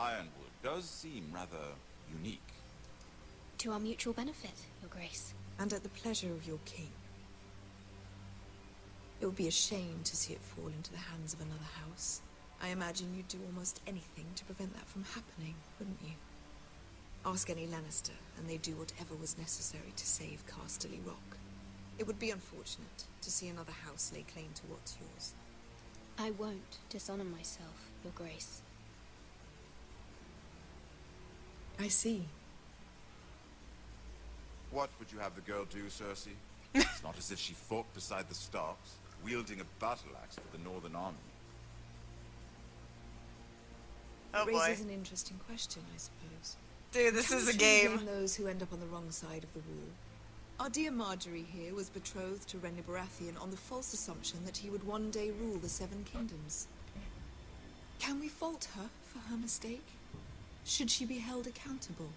Ironwood does seem rather unique. To our mutual benefit, Your Grace. And at the pleasure of your king. It would be a shame to see it fall into the hands of another house. I imagine you'd do almost anything to prevent that from happening, wouldn't you? Ask any Lannister, and they'd do whatever was necessary to save Casterly Rock. It would be unfortunate to see another house lay claim to what's yours. I won't dishonor myself, Your Grace. I see. What would you have the girl do, Cersei? It's not as if she fought beside the Starks, wielding a battle axe for the Northern Army. Oh It boy. raises an interesting question, I suppose. Dude, this Can is we a truly game. blame those who end up on the wrong side of the wall? Our dear Marjorie here was betrothed to Renly Baratheon on the false assumption that he would one day rule the Seven Kingdoms. Can we fault her for her mistake? Should she be held accountable?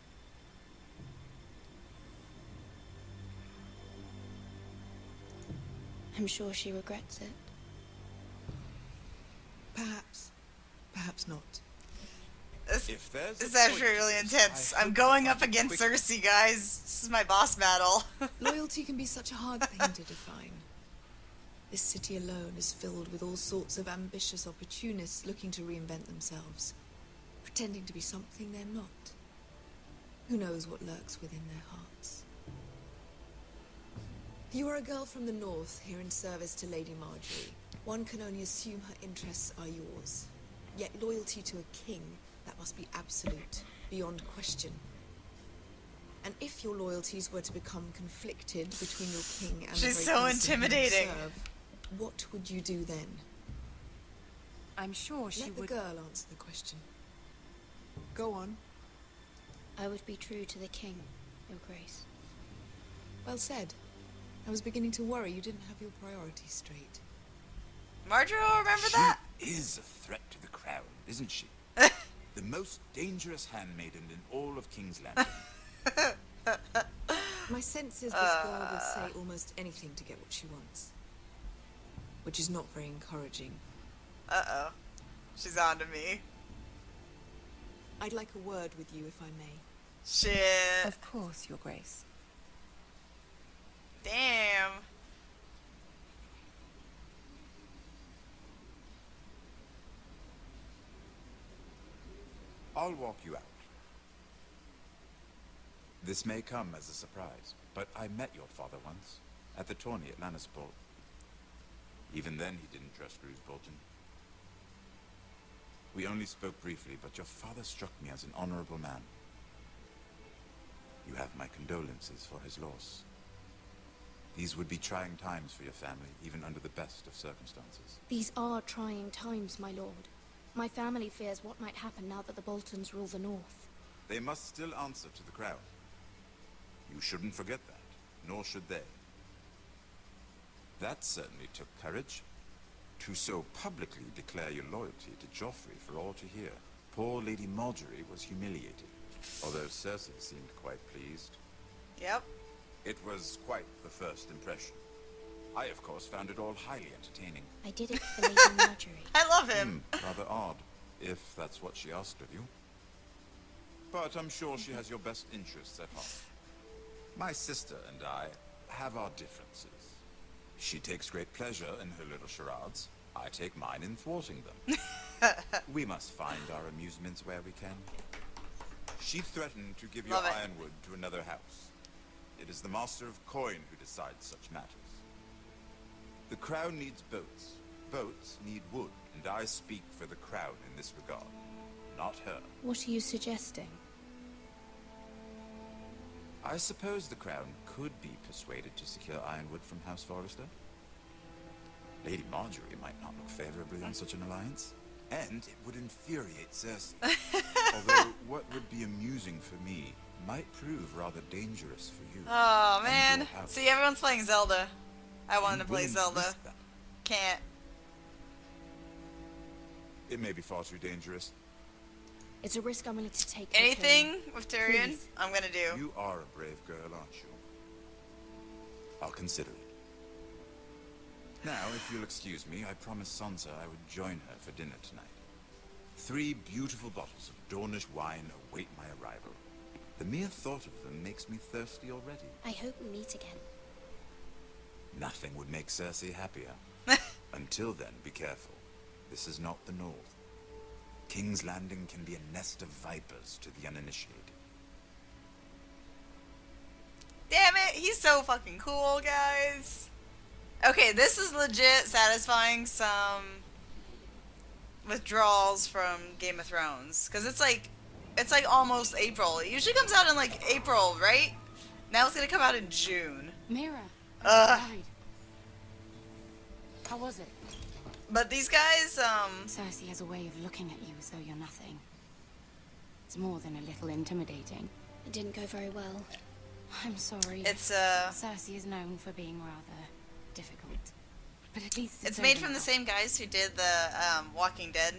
I'm sure she regrets it. Perhaps. Perhaps not. If there's It's a actually point really to this, intense. I I'm hope going you up find it against quick. Cersei, guys. This is my boss battle. Loyalty can be such a hard thing to define. This city alone is filled with all sorts of ambitious opportunists looking to reinvent themselves, pretending to be something they're not. Who knows what lurks within their hearts? You are a girl from the north, here in service to Lady Marjorie. One can only assume her interests are yours. Yet loyalty to a king, that must be absolute, beyond question. And if your loyalties were to become conflicted between your king and She's the very so person whom you intimidating. serve, what would you do then? I'm sure she Let the would. girl answer the question. Go on. I would be true to the king, Your Grace. Well said. I was beginning to worry you didn't have your priorities straight. Marjorie will remember She that? is a threat to the crown, isn't she? The most dangerous handmaiden in all of King's Landing. My sense is this girl will say almost anything to get what she wants. Which is not very encouraging. Uh-oh. She's on to me. I'd like a word with you, if I may. Shit. Of course, Your Grace. Damn. I'll walk you out. This may come as a surprise, but I met your father once, at the tourney at Lannisport. Even then, he didn't trust Roose Bolton. We only spoke briefly, but your father struck me as an honorable man. You have my condolences for his loss. These would be trying times for your family, even under the best of circumstances. These are trying times, my lord. My family fears what might happen now that the Boltons rule the north. They must still answer to the crown. You shouldn't forget that, nor should they. That certainly took courage. To so publicly declare your loyalty to Joffrey for all to hear. Poor Lady Marjorie was humiliated, although Cersei seemed quite pleased. Yep. It was quite the first impression. I, of course, found it all highly entertaining. I did it for Lady Marjorie. I love him. Rather odd, if that's what she asked of you. But I'm sure she has your best interests at heart. My sister and I have our differences. She takes great pleasure in her little charades. I take mine in thwarting them. We must find our amusements where we can. She threatened to give your Love it. Ironwood to another house. It is the Master of Coin who decides such matters. The crown needs boats. Boats need wood, and I speak for the crown in this regard, not her. What are you suggesting? I suppose the crown could be persuaded to secure Ironwood from House Forrester. Lady Marjorie might not look favorably on such an alliance, and it would infuriate Cersei. Although what would be amusing for me might prove rather dangerous for you. Oh, and man. your house. See, everyone's playing Zelda. I wanted to You play wouldn't Zelda. risk that. Can't. It may be far too dangerous. It's a risk I'm willing to take. for Anything with Tyrion, Please. I'm gonna do. You are a brave girl, aren't you? I'll consider it. Now, if you'll excuse me, I promised Sansa I would join her for dinner tonight. 3 beautiful bottles of Dornish wine await my arrival. The mere thought of them makes me thirsty already. I hope we meet again. Nothing would make Cersei happier. Until then, be careful. This is not the North. King's Landing can be a nest of vipers to the uninitiated. Damn it, he's so fucking cool, guys. Okay, this is legit satisfying some withdrawals from Game of Thrones. Because it's like almost April. It usually comes out in like April, right? Now it's gonna come out in June. Mira, Ugh. I'm worried. How was it? But these guys, Cersei has a way of looking at you as though you're nothing. It's more than a little intimidating. It didn't go very well. I'm sorry. it's Cersei is known for being rather difficult. But at least it's over made from now. the same guys who did the Walking Dead.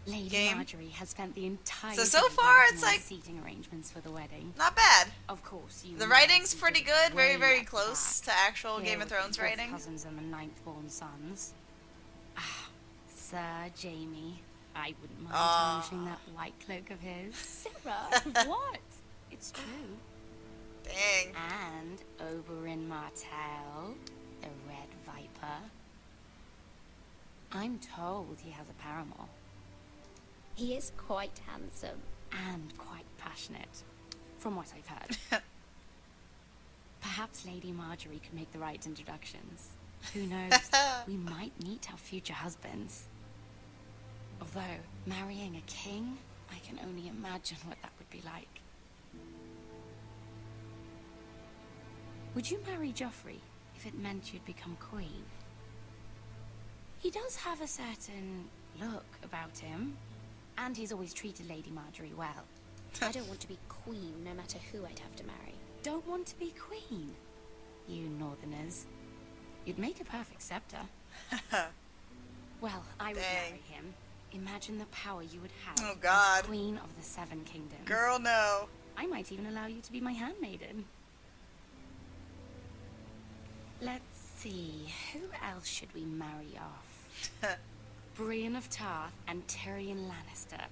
Lady game. Marjorie has spent the entire So day far working it's on like- seating arrangements for the wedding. Not bad. Of course, you The know writing's seated pretty good, very, way very at the close back. to actual Here Game of with Thrones the 4th writing. cousins and the 9th-born sons. Ah, Sir Jamie. I wouldn't mind tarnishing that white cloak of his. Sarah! What? It's true. Dang. And Oberyn Martell, the Red Viper. I'm told he has a paramour. He is quite handsome. And quite passionate, from what I've heard. Perhaps Lady Marjorie could make the right introductions. Who knows? We might meet our future husbands. Although, marrying a king, I can only imagine what that would be like. Would you marry Joffrey if it meant you'd become queen? He does have a certain look about him, and he's always treated Lady Marjorie well. I don't want to be queen no matter who I'd have to marry. Don't want to be queen? You Northerners. You'd make a perfect scepter. Well, I would Dang. marry him. Imagine the power you would have Oh, God. as Queen of the Seven Kingdoms. Girl, no. I might even allow you to be my handmaiden. Let's see, who else should we marry off? Brienne of Tarth and Tyrion Lannister.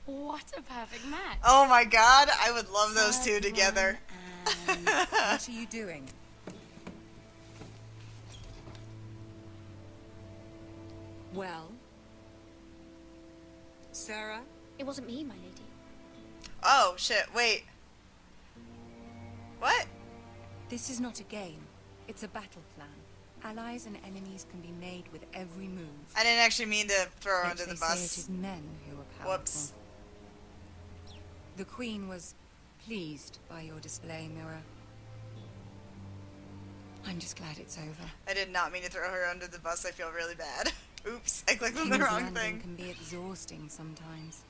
What a perfect match. Oh my god, I would love those two Third together. one and- What are you doing? Well? Sarah? It wasn't me, my lady. Oh, shit, wait. What? This is not a game. It's a battle plan. Allies and enemies can be made with every move. I didn't actually mean to throw her Yet under the they say it bus. is men who are powerful. Whoops. The Queen was pleased by your display, Mira. I'm just glad it's over. I did not mean to throw her under the bus. I feel really bad. Oops, I clicked on the King's wrong Landing thing. can be exhausting sometimes.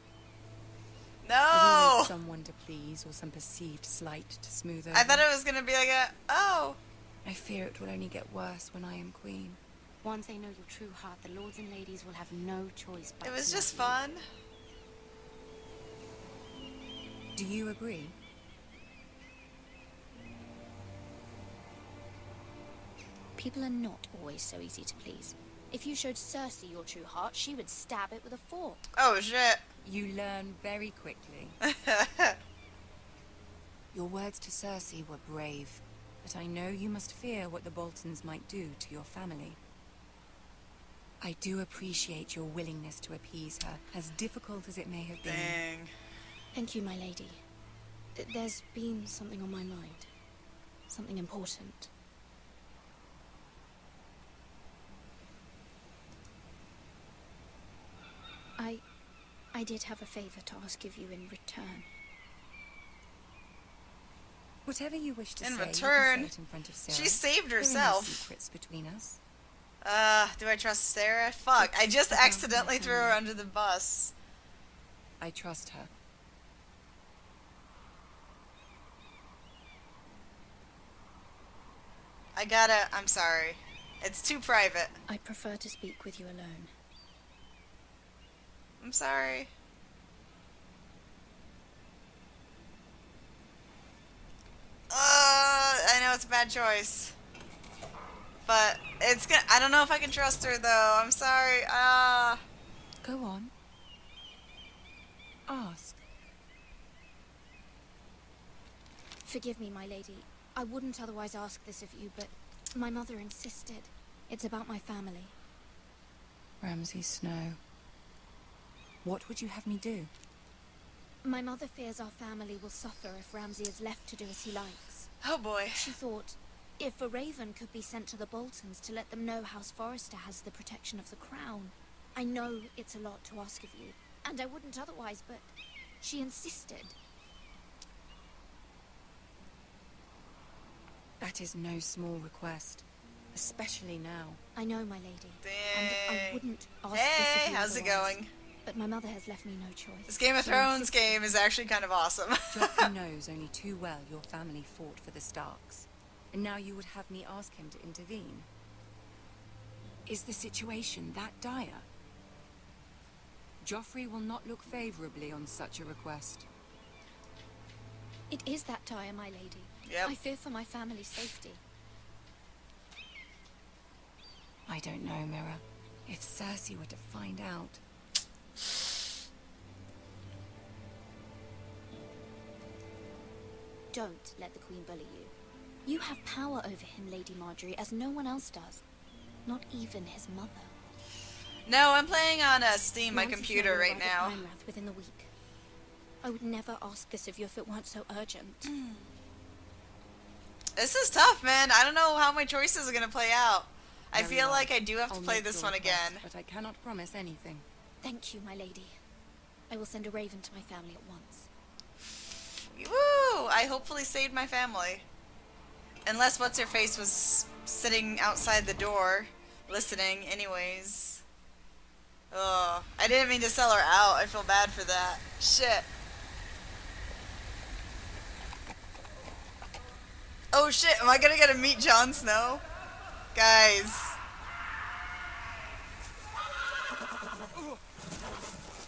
There's No! always someone to please or some perceived slight to smooth over. I thought it was gonna be like a, oh. I fear it will only get worse when I am queen. Once they know your true heart, the lords and ladies will have no choice but It was to just love you. fun. Do you agree? People are not always so easy to please. If you showed Cersei your true heart, she would stab it with a fork. Oh, shit. You learn very quickly. Your words to Cersei were brave, but I know you must fear what the Boltons might do to your family. I do appreciate your willingness to appease her, as difficult as it may have been. Dang. Thank you, my lady. There's been something on my mind. Something important. I did have a favor to ask of you in return. Whatever you wish to In say, return, you can say it in front of Sarah. She saved There are no herself. secrets between us. Do I trust Sarah? Fuck, I just about accidentally my threw her family. under the bus. I trust her. I'm sorry. It's too private. I prefer to speak with you alone. I'm sorry. I know it's a bad choice. But I don't know if I can trust her though. I'm sorry. Go on. ask? Forgive me, my lady. I wouldn't otherwise ask this of you, but my mother insisted. It's about my family. Ramsay Snow. What would you have me do? My mother fears our family will suffer if Ramsay is left to do as he likes. Oh boy. She thought, if a raven could be sent to the Boltons to let them know House Forrester has the protection of the crown. I know it's a lot to ask of you, and I wouldn't otherwise, but she insisted. That is no small request, especially now. I know, my lady. Dang. And I wouldn't ask this of Hey, you how's it otherwise, going? But my mother has left me no choice. This Game of She Thrones insisted. game is actually kind of awesome. Joffrey knows only too well your family fought for the Starks, and now you would have me ask him to intervene. Is the situation that dire? Joffrey will not look favorably on such a request. It is that dire, my lady. Yep. I fear for my family's safety. I don't know, Mira. If Cersei were to find out... Don't let the Queen bully you. You have power over him, Lady Marjorie, as no one else does. Not even his mother. No, I'm playing on Steam, my Ramsay computer, Snow right arrived at now. Ironrath within the week. I would never ask this of you if it weren't so urgent. This is tough, man. I don't know how my choices are gonna play out. I Very feel well. like I do have to I'll play make this your one request, again. but I cannot promise anything. Thank you, my lady. I will send a raven to my family at once. Woo! I hopefully saved my family. Unless What's-Her-Face was sitting outside the door, listening anyways. Ugh. I didn't mean to sell her out. I feel bad for that. Shit. Oh shit, am I gonna get to meet Jon Snow? Guys.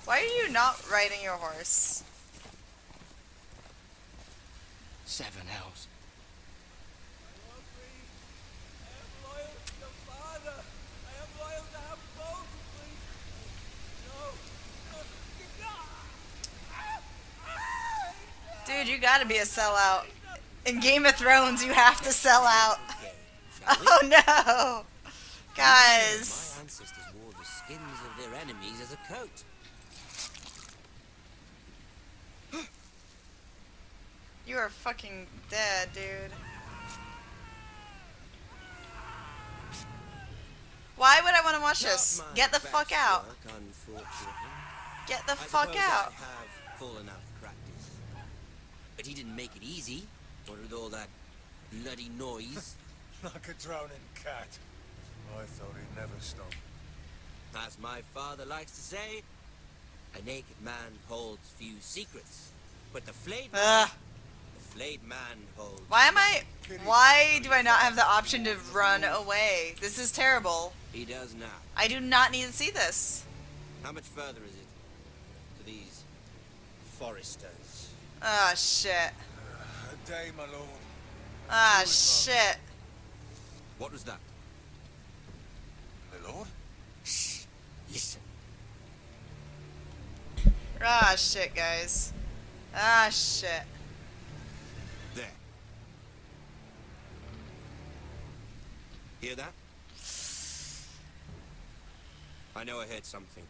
Why are you not riding your horse? Seven hells. Dude, you gotta be a sellout. In Game of Thrones, you have to sell out. Oh no! Guys. My ancestors wore the skins of their enemies as a coat. You are fucking dead, dude. Why would I want to watch this? Not my Get the best fuck out. work, unfortunately. Get the I fuck suppose out. I have fallen out of practice. But he didn't make it easy. What with all that bloody noise. Like a drowning cat. I thought he'd never stop. As my father likes to say, a naked man holds few secrets. But the flayed man, Ugh. holds... Why do I not have the option to run away? This is terrible. He does now. I do not need to see this. How much further is it to these foresters? Ah, shit. A day, my lord. Ah, shit. What was that? My lord? Shh. Listen. Ah, shit, guys. Ah, shit. There. Hear that? I know I heard something.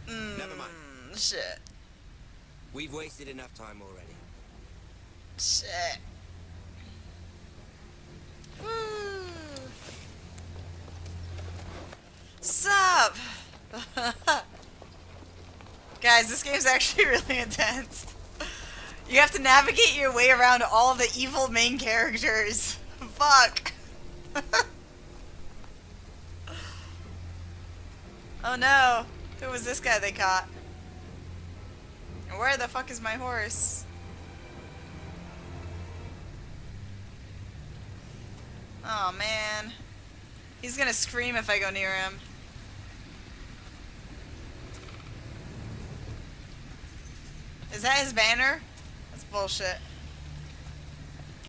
Never mind. Shit. We've wasted enough time already. Shit. Woo. Sup? Guys, this game's actually really intense. You have to navigate your way around all the evil main characters. Fuck. Oh no. Who was this guy they caught? And where the fuck is my horse? Oh man. He's gonna scream if I go near him. Is that his banner? That's bullshit.